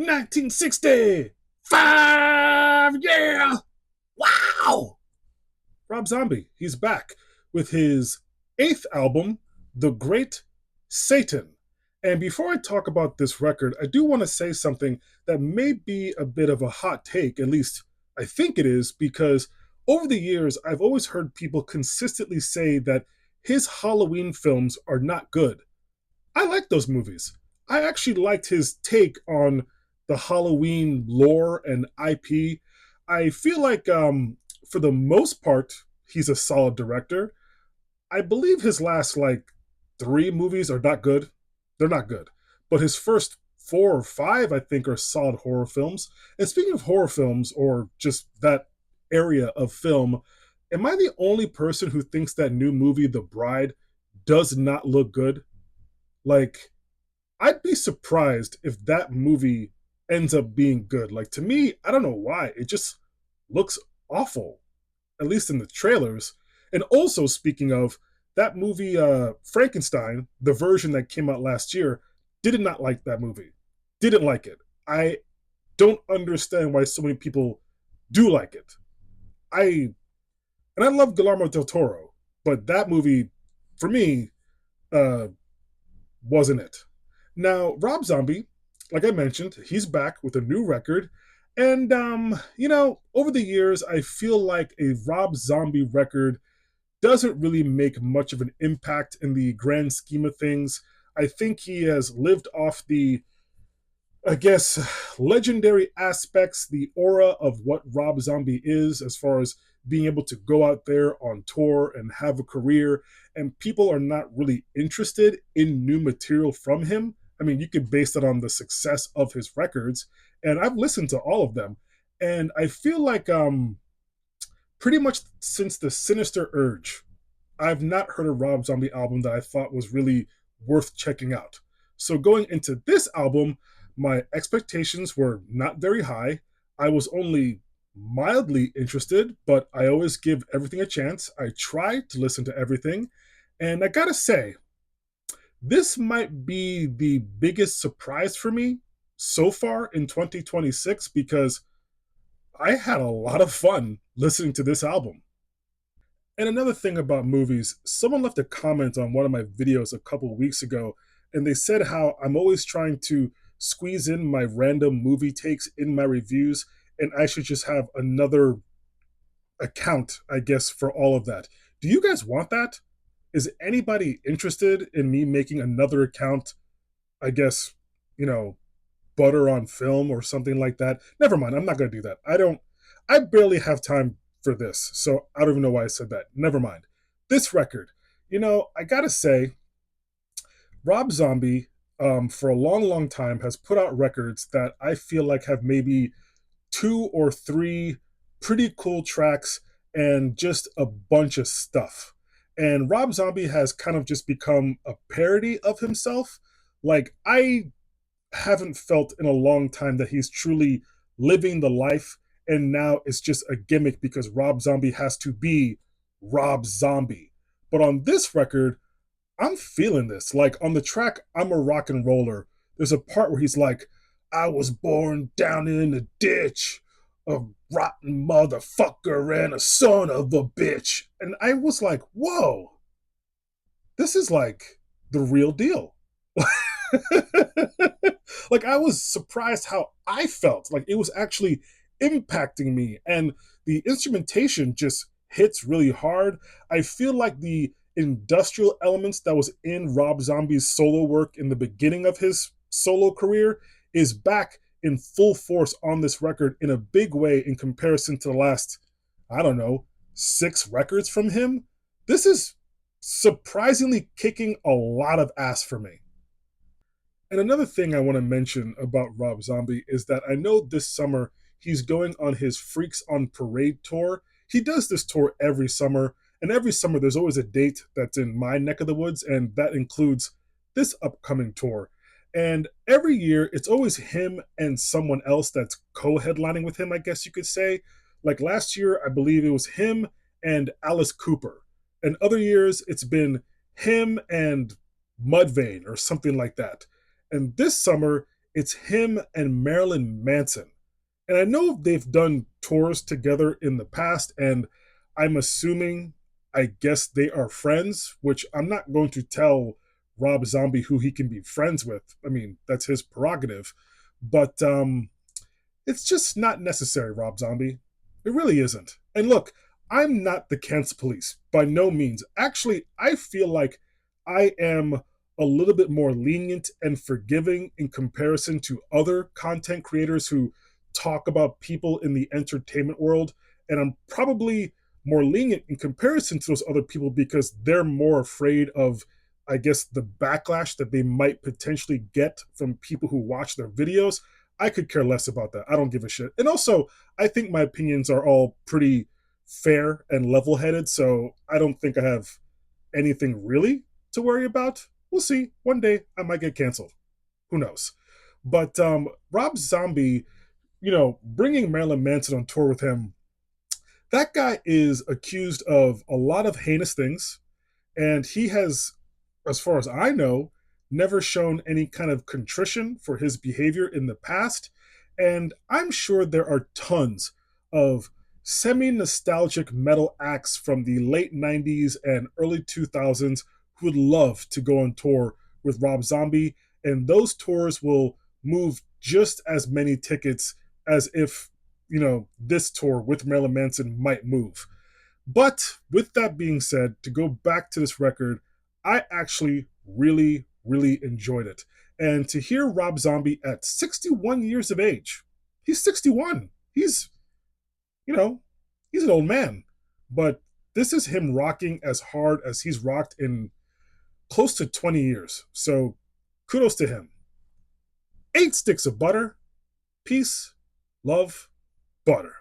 1965, yeah! Wow! Rob Zombie, he's back with his eighth album, The Great Satan. And before I talk about this record, I do want to say something that may be a bit of a hot take, at least I think it is, because over the years, I've always heard people consistently say that his Halloween films are not good. I like those movies. I actually liked his take on the Halloween lore and IP. I feel like, for the most part, he's a solid director. I believe his last three movies are not good. They're not good. But his first four or five, I think, are solid horror films. And speaking of horror films, or just that area of film, am I the only person who thinks that new movie, The Bride, does not look good? Like, I'd be surprised if that movie ends up being good. Like, to me, I don't know why. It just looks awful, at least in the trailers. And also, speaking of that movie, Frankenstein, the version that came out last year, did not like that movie. Didn't like it. I don't understand why so many people do like it. I and I love Guillermo del Toro, but that movie, for me, uh, wasn't it. Now, Rob Zombie, like I mentioned, he's back with a new record. And, over the years, I feel like a Rob Zombie record doesn't really make much of an impact in the grand scheme of things. I think he has lived off the, I guess, legendary aspects, the aura of what Rob Zombie is, as far as being able to go out there on tour and have a career, and people are not really interested in new material from him. I mean, you could base that on the success of his records, and I've listened to all of them, and I feel like pretty much since the Sinister Urge, I've not heard a Rob Zombie album that I thought was really worth checking out. So going into this album, my expectations were not very high. I was only mildly interested, but I always give everything a chance. I try to listen to everything. And I gotta say, this might be the biggest surprise for me so far in 2026 because I had a lot of fun listening to this album. And another thing about movies, someone left a comment on one of my videos a couple weeks ago, and they said how I'm always trying to squeeze in my random movie takes in my reviews, and I should just have another account, I guess, for all of that. Do you guys want that? Is anybody interested in me making another account? I guess, you know, butter on film or something like that. Never mind, I'm not going to do that. I barely have time for this, so I don't even know why I said that. Never mind. This record, I got to say, Rob Zombie, for a long, long time, has put out records that I feel like have maybe two or three pretty cool tracks and just a bunch of stuff. And Rob Zombie has kind of just become a parody of himself. Like, I haven't felt in a long time that he's truly living the life, and now it's just a gimmick because Rob Zombie has to be Rob Zombie. But on this record, I'm feeling this. Like on the track I'm a rock and roller, there's a part where he's like, I was born down in the ditch, a rotten motherfucker and a son of a bitch. And I was like, whoa, this is like the real deal. Like, I was surprised how I felt. Like, it was actually impacting me. And the instrumentation just hits really hard. I feel like the industrial elements that was in Rob Zombie's solo work in the beginning of his solo career is back in full force on this record in a big way in comparison to the last, I don't know, six records from him. This is surprisingly kicking a lot of ass for me. And another thing I want to mention about Rob Zombie is that I know this summer he's going on his Freaks on Parade tour. He does this tour every summer, and every summer there's always a date that's in my neck of the woods, and that includes this upcoming tour. And every year it's always him and someone else that's co headlining with him, I guess you could say. Like last year, I believe it was him and Alice Cooper. And other years, it's been him and Mudvayne or something like that. And this summer, It's him and Marilyn Manson. And I know they've done tours together in the past, and I'm assuming, I guess they are friends, which I'm not going to tell Rob Zombie who he can be friends with. I mean, that's his prerogative. But it's just not necessary, Rob Zombie. It really isn't. And look, I'm not the cancel police by no means. Actually, I feel like I am a little bit more lenient and forgiving in comparison to other content creators who talk about people in the entertainment world. And I'm probably more lenient in comparison to those other people because they're more afraid of, I guess, the backlash that they might potentially get from people who watch their videos. I could care less about that. I don't give a shit. And also, I think my opinions are all pretty fair and level headed, so I don't think I have anything really to worry about. We'll see. One day I might get canceled. Who knows? But Rob Zombie, bringing Marilyn Manson on tour with him, that guy is accused of a lot of heinous things, and he has, as far as I know, never shown any kind of contrition for his behavior in the past. And I'm sure there are tons of semi nostalgic metal acts from the late 90s and early 2000s who would love to go on tour with Rob Zombie. And those tours will move just as many tickets as if, this tour with Marilyn Manson might move. But with that being said, to go back to this record, I actually really, really enjoyed it. And to hear Rob Zombie at 61 years of age, he's 61. You know, he's an old man. But this is him rocking as hard as he's rocked in close to 20 years. So kudos to him. 8 sticks of butter. Peace, love, butter.